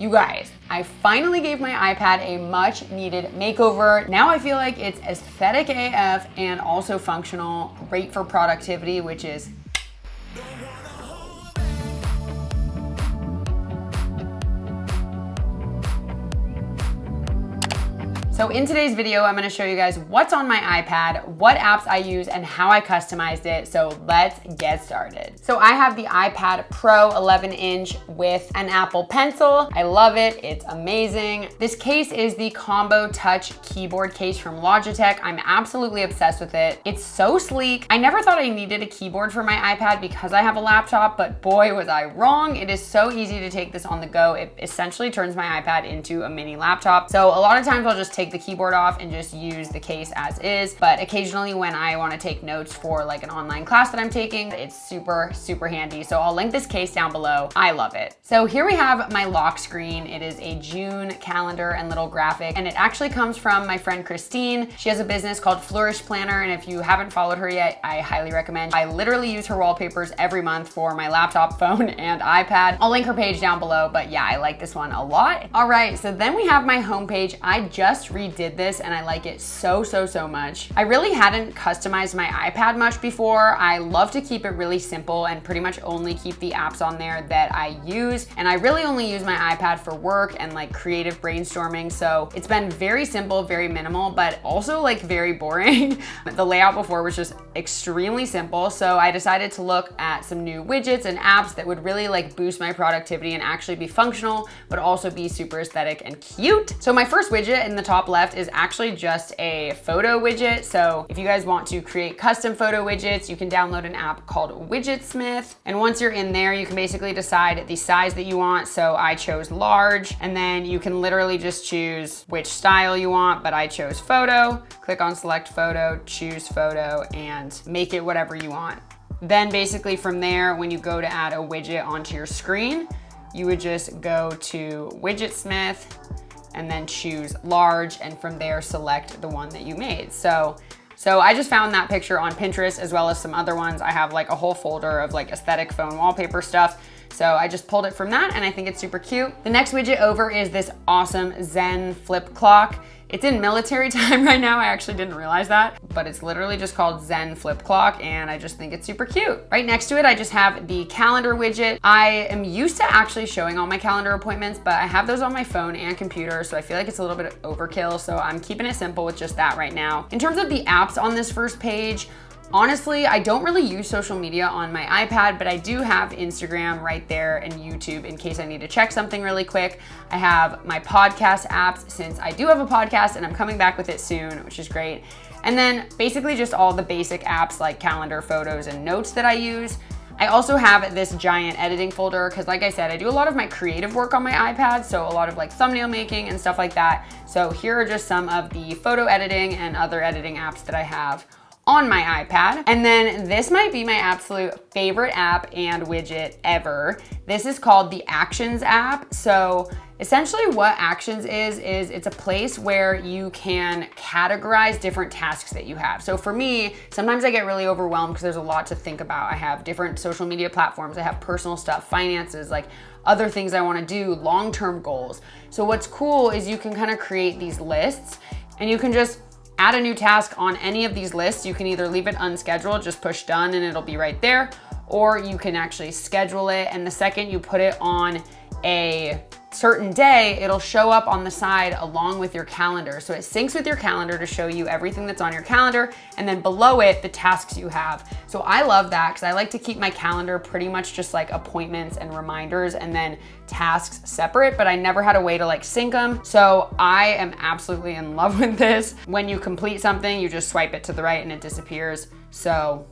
You guys, I finally gave my iPad a much needed makeover. Now I feel like it's aesthetic AF and also functional, great for productivity, which is So in today's video, I'm gonna show you guys what's on my iPad, what apps I use, and how I customized it. So let's get started. So I have the iPad Pro 11-inch with an Apple Pencil. I love it, it's amazing. This case is the Combo Touch keyboard case from Logitech. I'm absolutely obsessed with it. It's so sleek. I never thought I needed a keyboard for my iPad because I have a laptop, but boy, was I wrong. It is so easy to take this on the go. It essentially turns my iPad into a mini laptop. So a lot of times I'll just take the keyboard off and just use the case as is, but occasionally when I want to take notes for like an online class that I'm taking, it's super handy. So I'll link this case down below. I love it. So here we have my lock screen. It is a June calendar and little graphic, and it actually comes from my friend Christine. She has a business called Flourish Planner, and if you haven't followed her yet, I highly recommend. I literally use her wallpapers every month for my laptop, phone, and iPad. I'll link her page down below, but yeah, I like this one a lot. All right, so then we have my homepage. I just redid this and I like it so much. I really hadn't customized my iPad much before. I love to keep it really simple and pretty much only keep the apps on there that I use. And I really only use my iPad for work and like creative brainstorming. So it's been very simple, very minimal, but also like very boring. The layout before was just extremely simple. So I decided to look at some new widgets and apps that would really like boost my productivity and actually be functional, but also be super aesthetic and cute. So my first widget in the top left is actually just a photo widget. So if you guys want to create custom photo widgets, you can download an app called widgetsmith. And once you're in there, you can basically decide the size that you want. So I chose large, and then you can literally just choose which style you want, but I chose photo. Click on select photo, choose photo, and make it whatever you want. Then basically from there, when you go to add a widget onto your screen, you would just go to widgetsmith and then choose large, and from there select the one that you made. So I just found that picture on Pinterest as well as some other ones. I have like a whole folder of like aesthetic phone wallpaper stuff. So I just pulled it from that and I think it's super cute. The next widget over is this awesome Zen flip clock. It's in military time right now. I actually didn't realize that, but it's literally just called Zen flip clock and I just think it's super cute. Right next to it, I just have the calendar widget. I am used to actually showing all my calendar appointments, but I have those on my phone and computer, so I feel like it's a little bit of overkill. So I'm keeping it simple with just that right now. In terms of the apps on this first page, honestly, I don't really use social media on my iPad, but I do have Instagram right there and YouTube in case I need to check something really quick. I have my podcast apps since I do have a podcast and I'm coming back with it soon, which is great. And then basically just all the basic apps like calendar, photos, and notes that I use. I also have this giant editing folder because like I said, I do a lot of my creative work on my iPad, so a lot of like thumbnail making and stuff like that. So here are just some of the photo editing and other editing apps that I have on my iPad. And then this might be my absolute favorite app and widget ever. This is called the Actions app. So essentially what Actions is it's a place where you can categorize different tasks that you have. So for me, sometimes I get really overwhelmed because there's a lot to think about. I have different social media platforms, I have personal stuff, finances, like other things I wanna do, long-term goals. So what's cool is you can kind of create these lists and you can just add a new task on any of these lists. You can either leave it unscheduled, just push done and it'll be right there, or you can actually schedule it. And the second you put it on a certain day, it'll show up on the side along with your calendar. So it syncs with your calendar to show you everything that's on your calendar, and then below it, the tasks you have. So I love that because I like to keep my calendar pretty much just like appointments and reminders and then tasks separate, but I never had a way to like sync them. So I am absolutely in love with this. When you complete something, you just swipe it to the right and it disappears. So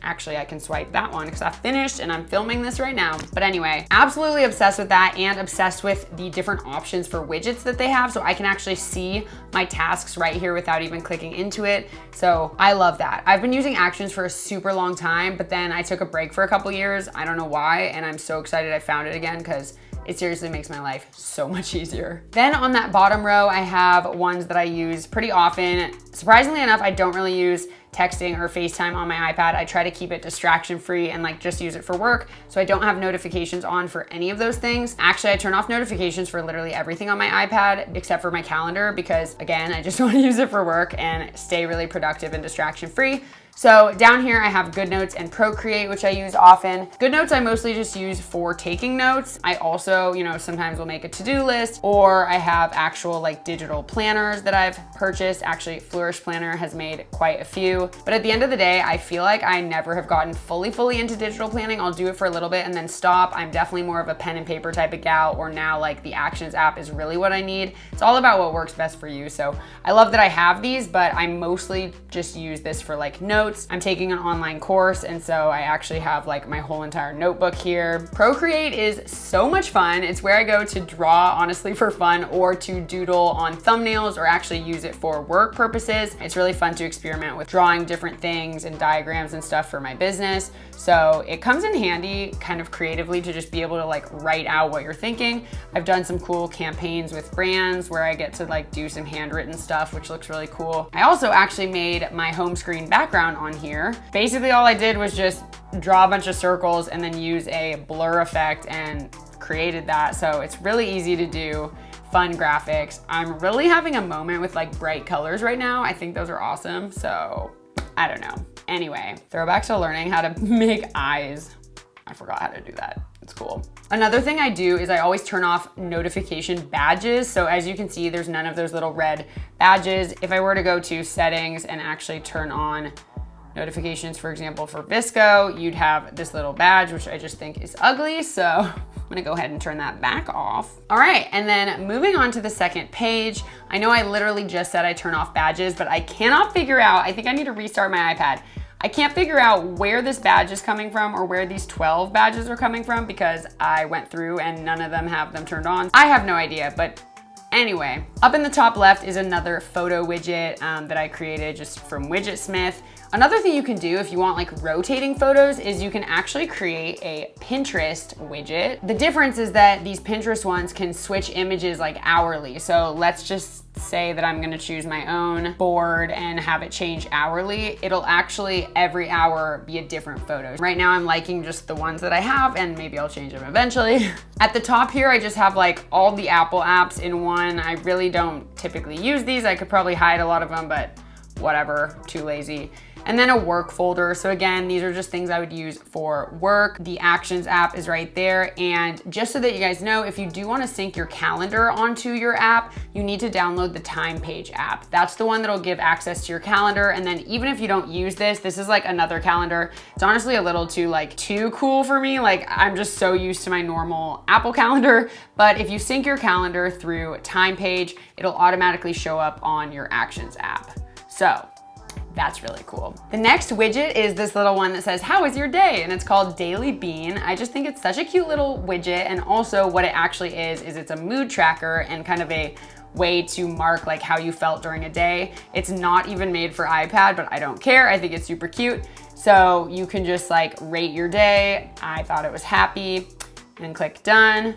actually, I can swipe that one because I finished and I'm filming this right now. But anyway, absolutely obsessed with that and obsessed with the different options for widgets that they have. So I can actually see my tasks right here without even clicking into it. So I love that. I've been using Actions for a super long time, but then I took a break for a couple years. I don't know why. And I'm so excited I found it again because it seriously makes my life so much easier. Then on that bottom row, I have ones that I use pretty often. Surprisingly enough, I don't really use texting or FaceTime on my iPad. I try to keep it distraction free and like just use it for work. So I don't have notifications on for any of those things. Actually, I turn off notifications for literally everything on my iPad except for my calendar because again, I just want to use it for work and stay really productive and distraction free. So down here I have GoodNotes and Procreate, which I use often. GoodNotes I mostly just use for taking notes. I also, sometimes will make a to-do list, or I have actual like digital planners that I've purchased. Actually, Flourish Planner has made quite a few. But at the end of the day, I feel like I never have gotten fully into digital planning. I'll do it for a little bit and then stop. I'm definitely more of a pen and paper type of gal, or now like the Actions app is really what I need. It's all about what works best for you. So I love that I have these, but I mostly just use this for like notes. I'm taking an online course, and so I actually have like my whole entire notebook here. Procreate is so much fun. It's where I go to draw honestly for fun, or to doodle on thumbnails, or actually use it for work purposes. It's really fun to experiment with drawing different things and diagrams and stuff for my business. So it comes in handy kind of creatively to just be able to like write out what you're thinking. I've done some cool campaigns with brands where I get to like do some handwritten stuff, which looks really cool. I also actually made my home screen background on here. Basically all I did was just draw a bunch of circles and then use a blur effect and created that. So it's really easy to do, fun graphics. I'm really having a moment with like bright colors right now. I think those are awesome. So I don't know. Anyway, throwback to learning how to make eyes. I forgot how to do that. It's cool. Another thing I do is I always turn off notification badges. So as you can see, there's none of those little red badges. If I were to go to settings and actually turn on notifications, for example, for Visco, you'd have this little badge, which I just think is ugly. So I'm gonna go ahead and turn that back off. All right, and then moving on to the second page. I know I literally just said I turn off badges, but I cannot figure out, I think I need to restart my iPad. I can't figure out where this badge is coming from or where these 12 badges are coming from because I went through and none of them have them turned on. I have no idea, but anyway, up in the top left is another photo widget that I created just from widgetsmith. Another thing you can do if you want like rotating photos is you can actually create a Pinterest widget. The difference is that these Pinterest ones can switch images like hourly. So let's just say that I'm gonna choose my own board and have it change hourly. It'll actually every hour be a different photo. Right now I'm liking just the ones that I have and maybe I'll change them eventually. At the top here, I just have like all the Apple apps in one. I really don't typically use these. I could probably hide a lot of them, but whatever, too lazy. And then a work folder. So again, these are just things I would use for work. The Actions app is right there. And just so that you guys know, if you do want to sync your calendar onto your app, you need to download the Time Page app. That's the one that'll give access to your calendar. And then even if you don't use this, this is like another calendar. It's honestly a little too cool for me. Like I'm just so used to my normal Apple calendar. But if you sync your calendar through Time Page, it'll automatically show up on your Actions app. So that's really cool. The next widget is this little one that says, "How was your day?" And it's called Daily Bean. I just think it's such a cute little widget. And also what it actually is it's a mood tracker and kind of a way to mark like how you felt during a day. It's not even made for iPad, but I don't care. I think it's super cute. So you can just like rate your day. I thought it was happy, and click done.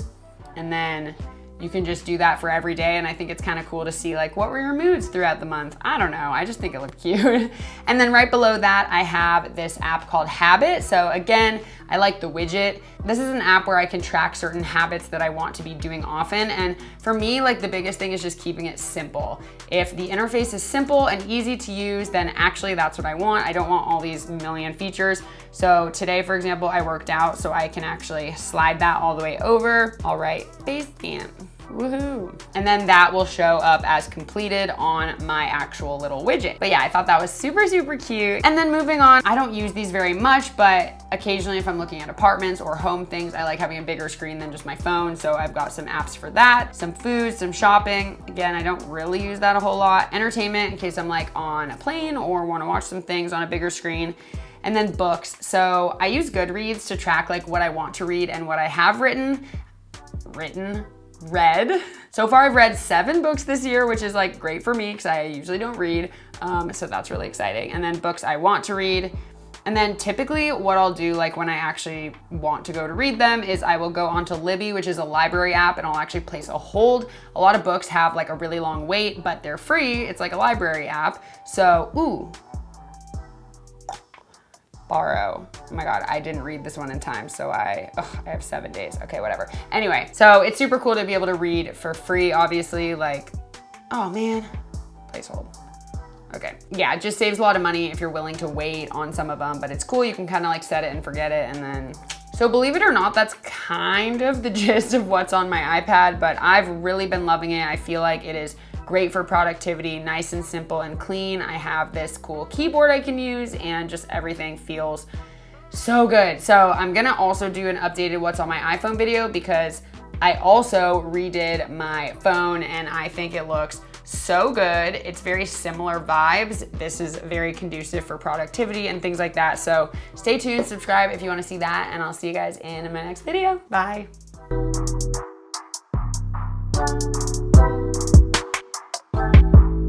And then you can just do that for every day. And I think it's kind of cool to see like, what were your moods throughout the month? I don't know, I just think it looked cute. And then right below that, I have this app called Habit. So again, I like the widget. This is an app where I can track certain habits that I want to be doing often. And for me, like the biggest thing is just keeping it simple. If the interface is simple and easy to use, then actually that's what I want. I don't want all these million features. So today, for example, I worked out, so I can actually slide that all the way over. All right, Basecamp. Woohoo. And then that will show up as completed on my actual little widget. But yeah, I thought that was super, super cute. And then moving on, I don't use these very much, but occasionally if I'm looking at apartments or home things, I like having a bigger screen than just my phone. So I've got some apps for that, some food, some shopping. Again, I don't really use that a whole lot. Entertainment in case I'm like on a plane or want to watch some things on a bigger screen. And then books. So I use Goodreads to track like what I want to read and what I have read. So far I've read 7 books this year, which is like great for me because I usually don't read. So that's really exciting. And then books I want to read. And then typically what I'll do like when I actually want to go to read them is I will go onto Libby, which is a library app, and I'll actually place a hold. A lot of books have like a really long wait, but they're free. It's like a library app. So, ooh, borrow. Oh my God, I didn't read this one in time, so I have 7 days. Okay, whatever. Anyway, so it's super cool to be able to read for free, obviously, like, oh man, placehold. Okay, yeah, it just saves a lot of money if you're willing to wait on some of them, but it's cool. You can kind of like set it and forget it, and then, so believe it or not, that's kind of the gist of what's on my iPad, but I've really been loving it. I feel like it is great for productivity, nice and simple and clean. I have this cool keyboard I can use, and just everything feels so good. So I'm gonna also do an updated what's on my iPhone video, because I also redid my phone and I think it looks so good. It's very similar vibes. This is very conducive for productivity and things like that. So stay tuned, subscribe if you wanna see that, and I'll see you guys in my next video. Bye.